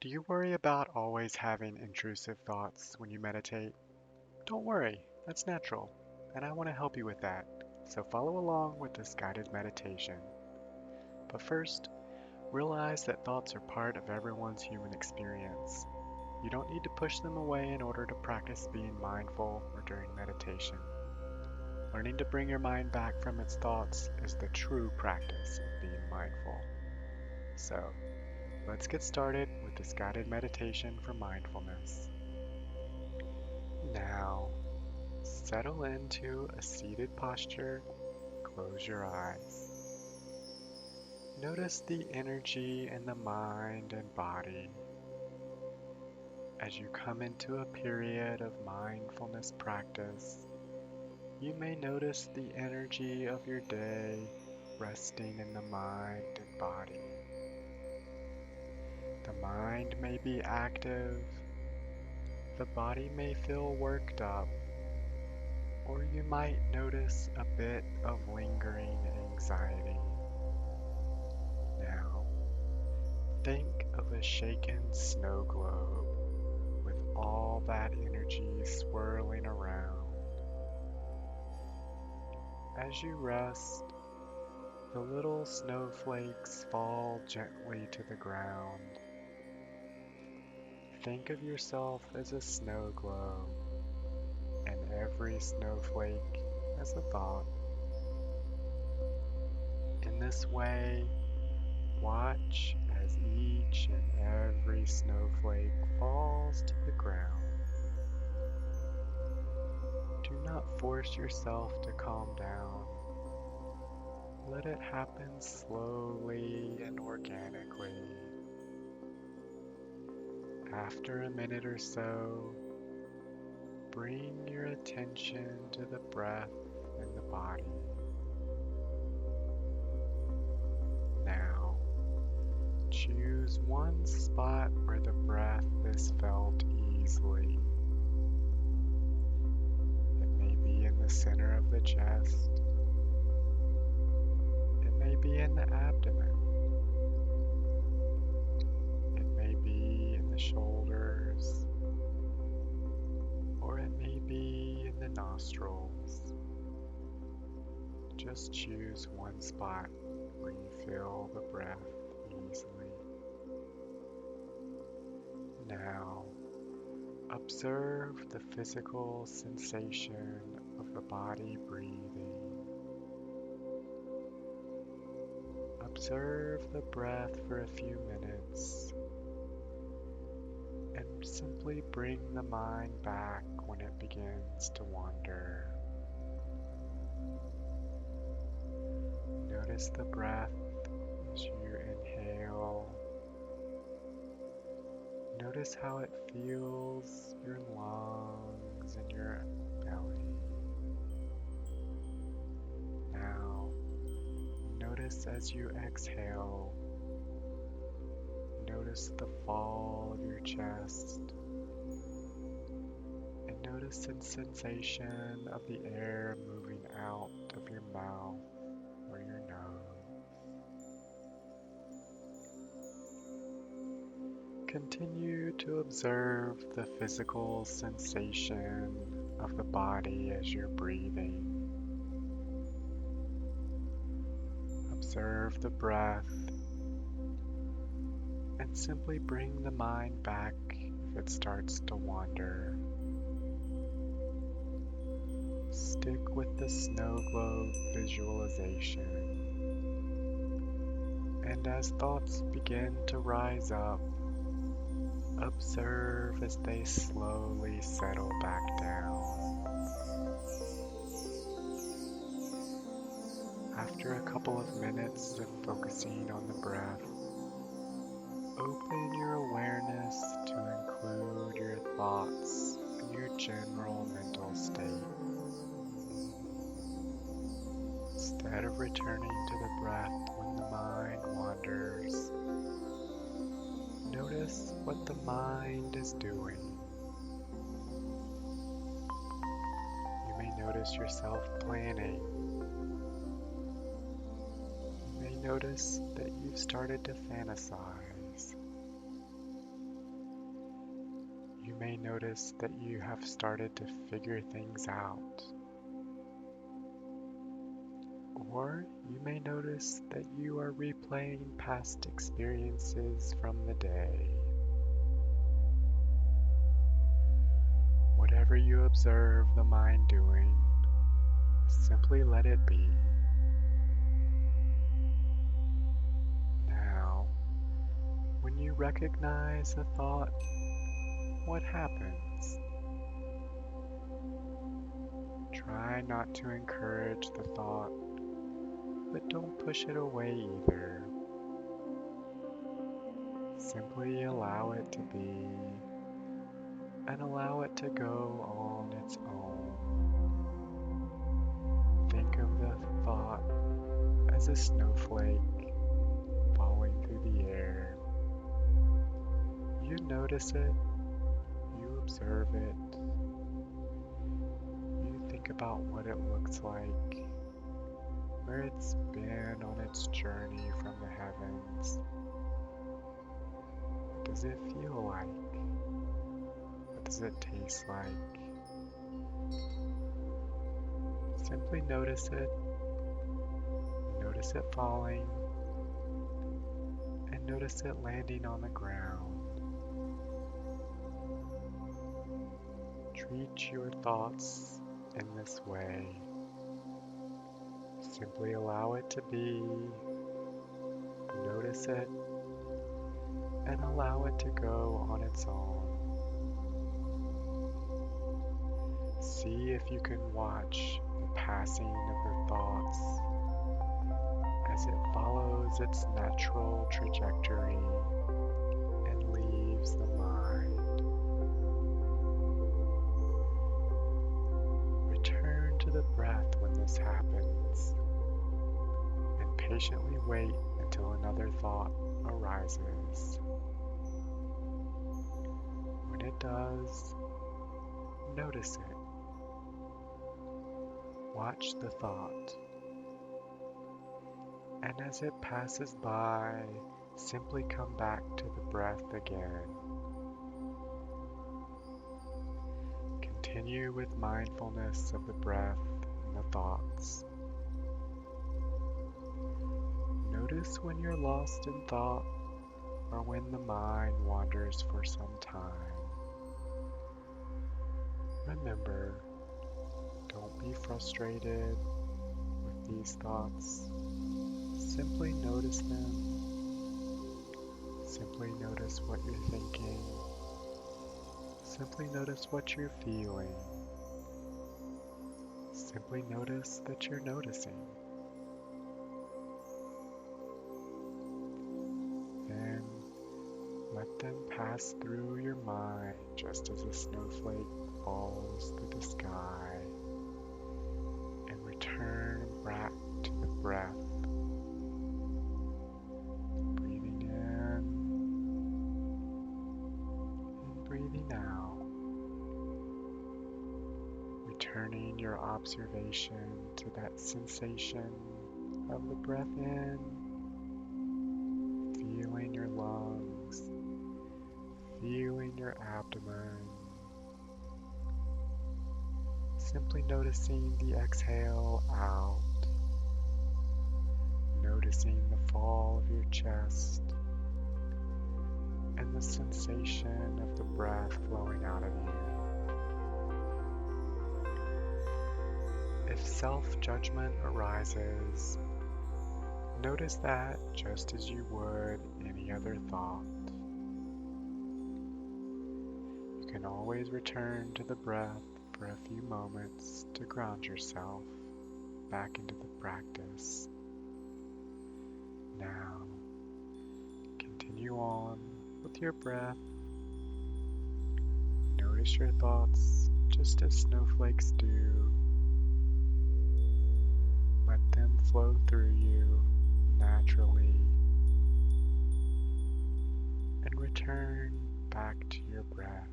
Do you worry about always having intrusive thoughts when you meditate? Don't worry, that's natural, and I want to help you with that. So follow along with this guided meditation. But first, realize that thoughts are part of everyone's human experience. You don't need to push them away in order to practice being mindful or during meditation. Learning to bring your mind back from its thoughts is the true practice of being mindful. So, let's get started with this guided meditation for mindfulness. Now, settle into a seated posture. Close your eyes. Notice the energy in the mind and body. As you come into a period of mindfulness practice, you may notice the energy of your day resting in the mind and body. The mind may be active, the body may feel worked up, or you might notice a bit of lingering anxiety. Now, think of a shaken snow globe with all that energy swirling around. As you rest, the little snowflakes fall gently to the ground. Think of yourself as a snow globe, and every snowflake as a thought. In this way, watch as each and every snowflake falls to the ground. Do not force yourself to calm down. Let it happen slowly and organically. After a minute or so, bring your attention to the breath in the body. Now, choose one spot where the breath is felt easily. It may be in the center of the chest. It may be in the abdomen. It may be in the shoulders. Or it may be in the nostrils. Just choose one spot where you feel the breath easily. Now, observe the physical sensation of the body breathing. Observe the breath for a few minutes and simply bring the mind back when it begins to wander. Notice the breath as you inhale. Notice how it feels your lungs and your belly. Now, notice as you exhale. Notice the fall of your chest. And notice the sensation of the air moving out of your mouth or your nose. Continue to observe the physical sensation of the body as you're breathing. Observe the breath and simply bring the mind back if it starts to wander. Stick with the snow globe visualization. And as thoughts begin to rise up, observe as they slowly settle back down. After a couple of minutes of focusing on the breath, open your awareness to include your thoughts and your general mental state. Instead of returning to the breath when the mind wanders, notice what the mind is doing. You may notice yourself planning. You may notice that you've started to fantasize. may notice that you have started to figure things out. Or you may notice that you are replaying past experiences from the day. Whatever you observe the mind doing, simply let it be. Now, when you recognize a thought, what happens? Try not to encourage the thought, but don't push it away either. Simply allow it to be and allow it to go on its own. Think of the thought as a snowflake falling through the air. You notice it, you observe it, you think about what it looks like, where it's been on its journey from the heavens. What does it feel like? What does it taste like? Simply notice it falling, and notice it landing on the ground. Treat your thoughts in this way. Simply allow it to be, notice it, and allow it to go on its own. See if you can watch the passing of the thoughts as it follows its natural trajectory and leaves the mind. Return to the breath when this happens, and patiently wait until another thought arises. When it does, notice it. Watch the thought. And as it passes by, simply come back to the breath again. Continue with mindfulness of the breath and the thoughts. Notice when you're lost in thought or when the mind wanders for some time. Remember, don't be frustrated with these thoughts. Simply notice them. Simply notice what you're thinking. Simply notice what you're feeling. Simply notice that you're noticing. Then let them pass through your mind just as a snowflake falls through the sky, and return back to the breath. Breathing in and breathing out. Returning your observation to that sensation of the breath in, feeling your lungs, feeling your abdomen. Simply noticing the exhale out, noticing the fall of your chest, and the sensation of the breath flowing out of you. If self-judgment arises, notice that just as you would any other thought. You can always return to the breath for a few moments to ground yourself back into the practice. Now, continue on with your breath. Notice your thoughts just as snowflakes do. Let them flow through you naturally, and return back to your breath.